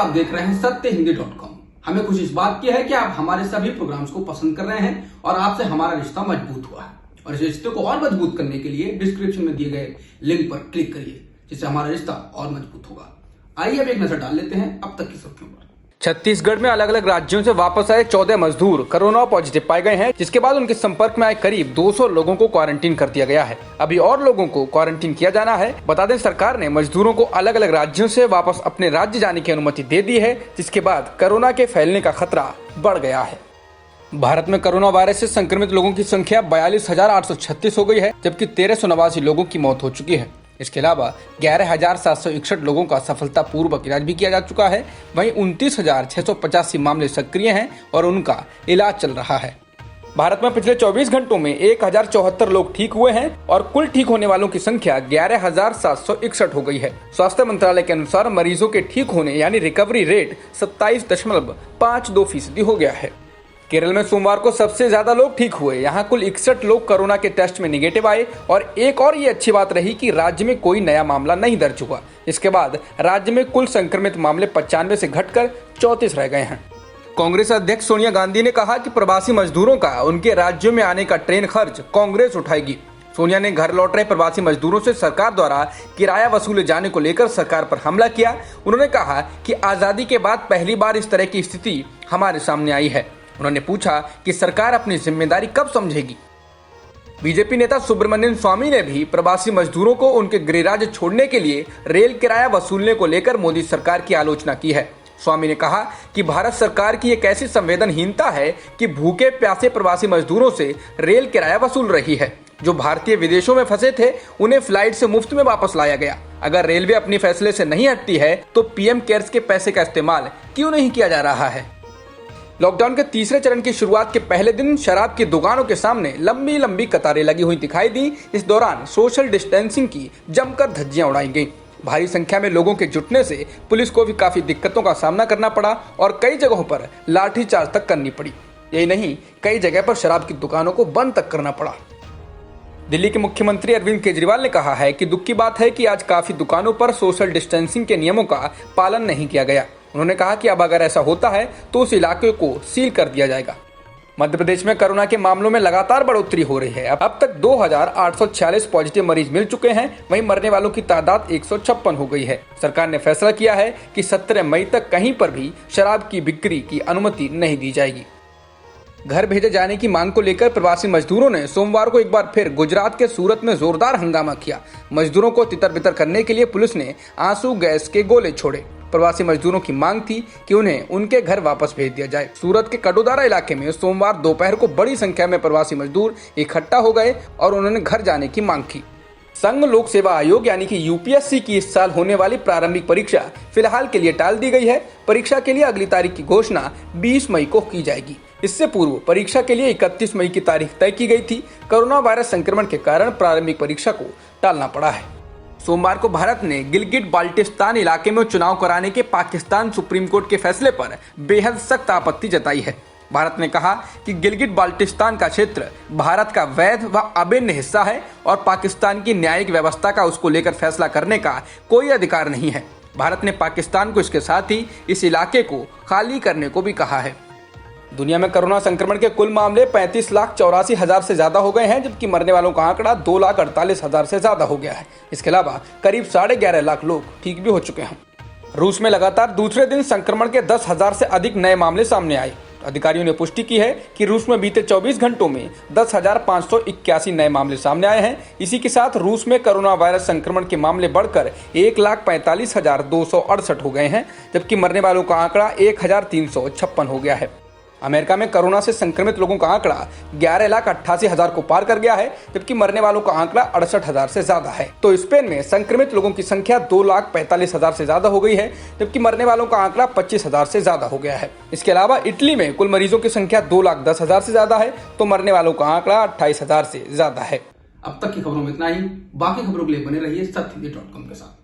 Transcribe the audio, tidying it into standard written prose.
आप देख रहे हैं सत्यहिंदी.com। हमें खुशी इस बात की है कि आप हमारे सभी प्रोग्राम्स को पसंद कर रहे हैं और आपसे हमारा रिश्ता मजबूत हुआ है। और इस रिश्ते को और मजबूत करने के लिए डिस्क्रिप्शन में दिए गए लिंक पर क्लिक करिए, जिससे हमारा रिश्ता और मजबूत होगा। आइए अब एक नजर डाल लेते हैं अब तक की सुर्खियों पर। छत्तीसगढ़ में अलग अलग राज्यों से वापस आए 14 मजदूर कोरोना पॉजिटिव पाए गए हैं, जिसके बाद उनके संपर्क में आए करीब 200 लोगों को क्वारंटीन कर दिया गया है। अभी और लोगों को क्वारंटीन किया जाना है। बता दें, सरकार ने मजदूरों को अलग अलग राज्यों से वापस अपने राज्य जाने की अनुमति दे दी है, जिसके बाद कोरोना के फैलने का खतरा बढ़ गया है। भारत में कोरोना वायरस से संक्रमित लोगों की संख्या 42,836 हो गई है, जबकि 1389 लोगों की मौत हो चुकी है। इसके अलावा 11,761 लोगों का सफलतापूर्वक इलाज भी किया जा चुका है। वहीं 29,685 मामले सक्रिय हैं और उनका इलाज चल रहा है। भारत में पिछले 24 घंटों में 1,074 लोग ठीक हुए हैं और कुल ठीक होने वालों की संख्या 11,761 हो गई है। स्वास्थ्य मंत्रालय के अनुसार मरीजों के ठीक होने यानी रिकवरी रेट 27.52% हो गया है। केरल में सोमवार को सबसे ज्यादा लोग ठीक हुए। यहाँ कुल 61 लोग कोरोना के टेस्ट में निगेटिव आए और एक और ये अच्छी बात रही कि राज्य में कोई नया मामला नहीं दर्ज हुआ। इसके बाद राज्य में कुल संक्रमित मामले 95 से घटकर 34 रह गए हैं। कांग्रेस अध्यक्ष सोनिया गांधी ने कहा कि प्रवासी मजदूरों का उनके राज्यों में आने का ट्रेन खर्च कांग्रेस उठाएगी। सोनिया ने घर लौट रहे प्रवासी मजदूरों से सरकार द्वारा किराया वसूले जाने को लेकर सरकार पर हमला किया। उन्होंने कहा कि आजादी के बाद पहली बार इस तरह की स्थिति हमारे सामने आई है। उन्होंने पूछा कि सरकार अपनी जिम्मेदारी कब समझेगी। बीजेपी नेता सुब्रमण्यम स्वामी ने भी प्रवासी मजदूरों को उनके गृह राज्य छोड़ने के लिए रेल किराया वसूलने को लेकर मोदी सरकार की आलोचना की है। स्वामी ने कहा कि भारत सरकार की एक ऐसी संवेदनहीनता है कि भूखे प्यासे प्रवासी मजदूरों से रेल किराया वसूल रही है। जो भारतीय विदेशों में फंसे थे उन्हें फ्लाइट से मुफ्त में वापस लाया गया। अगर रेलवे अपने फैसले से नहीं हटती है तो पीएम केयर्स के पैसे का इस्तेमाल क्यों नहीं किया जा रहा है। लॉकडाउन के तीसरे चरण की शुरुआत के पहले दिन शराब की दुकानों के सामने लंबी लंबी कतारें लगी हुई दिखाई दी। इस दौरान सोशल डिस्टेंसिंग की जमकर धज्जियां उड़ाई गईं। भारी संख्या में लोगों के जुटने से पुलिस को भी काफी दिक्कतों का सामना करना पड़ा और कई जगहों पर लाठीचार्ज तक करनी पड़ी। यही नहीं, कई जगह पर शराब की दुकानों को बंद तक करना पड़ा। दिल्ली के मुख्यमंत्री अरविंद केजरीवाल ने कहा है कि दुख की बात है कि आज काफी दुकानों पर सोशल डिस्टेंसिंग के नियमों का पालन नहीं किया गया। उन्होंने कहा कि अब अगर ऐसा होता है तो उस इलाके को सील कर दिया जाएगा। मध्य प्रदेश में कोरोना के मामलों में लगातार बढ़ोतरी हो रही है। अब तक 2,846 पॉजिटिव मरीज मिल चुके हैं। वहीं मरने वालों की तादाद 156 हो गई है। सरकार ने फैसला किया है कि 17 मई तक कहीं पर भी शराब की बिक्री की अनुमति नहीं दी जाएगी। घर भेजे जाने की मांग को लेकर प्रवासी मजदूरों ने सोमवार को एक बार फिर गुजरात के सूरत में जोरदार हंगामा किया। मजदूरों को तितर बितर करने के लिए पुलिस ने आंसू गैस के गोले छोड़े। प्रवासी मजदूरों की मांग थी कि उन्हें उनके घर वापस भेज दिया जाए। सूरत के कडोदारा इलाके में सोमवार दोपहर को बड़ी संख्या में प्रवासी मजदूर इकट्ठा हो गए और उन्होंने घर जाने की मांग की। संघ लोक सेवा आयोग यानी कि यूपीएससी की इस साल होने वाली प्रारंभिक परीक्षा फिलहाल के लिए टाल दी गई है। परीक्षा के लिए अगली तारीख की घोषणा 20 मई को की जाएगी। इससे पूर्व परीक्षा के लिए 31 मई की तारीख तय की गई थी। कोरोना वायरस संक्रमण के कारण प्रारंभिक परीक्षा को टालना पड़ा है। सोमवार को भारत ने गिलगिट बाल्टिस्तान इलाके में चुनाव कराने के पाकिस्तान सुप्रीम कोर्ट के फैसले पर बेहद सख्त आपत्ति जताई है। भारत ने कहा कि गिलगिट बाल्टिस्तान का क्षेत्र भारत का वैध व अभिन्न हिस्सा है और पाकिस्तान की न्यायिक व्यवस्था का उसको लेकर फैसला करने का कोई अधिकार नहीं है। भारत ने पाकिस्तान को इसके साथ ही इस इलाके को खाली करने को भी कहा है। दुनिया में कोरोना संक्रमण के कुल मामले 35,84,000 से ज्यादा हो गए हैं, जबकि मरने वालों का आंकड़ा 2,48,000 से ज्यादा हो गया है। इसके अलावा करीब 11.5 लाख लोग ठीक भी हो चुके हैं। रूस में लगातार दूसरे दिन संक्रमण के 10,000 से अधिक नए मामले सामने आए। अधिकारियों ने पुष्टि की है कि रूस में बीते 24 घंटों में 10,581 नए मामले सामने आए हैं। इसी के साथ रूस में कोरोना वायरस संक्रमण के मामले बढ़कर 1,45,268 हो गए हैं, जबकि मरने वालों का आंकड़ा 1,356 हो गया है। अमेरिका में कोरोना से संक्रमित लोगों का आंकड़ा 11,88,000 को पार कर गया है, जबकि मरने वालों का आंकड़ा 68,000 से ज्यादा है। तो स्पेन में संक्रमित लोगों की संख्या 2,45,000 से ज्यादा हो गई है, जबकि मरने वालों का आंकड़ा 25,000 से ज्यादा हो गया है। इसके अलावा इटली में कुल मरीजों की संख्या 2,10,000 से ज्यादा है, तो मरने वालों का आंकड़ा 28,000 से ज्यादा है। अब तक की खबरों में इतना ही। बाकी खबरों के लिए बने रहिए सत्यहिंदी.com के साथ।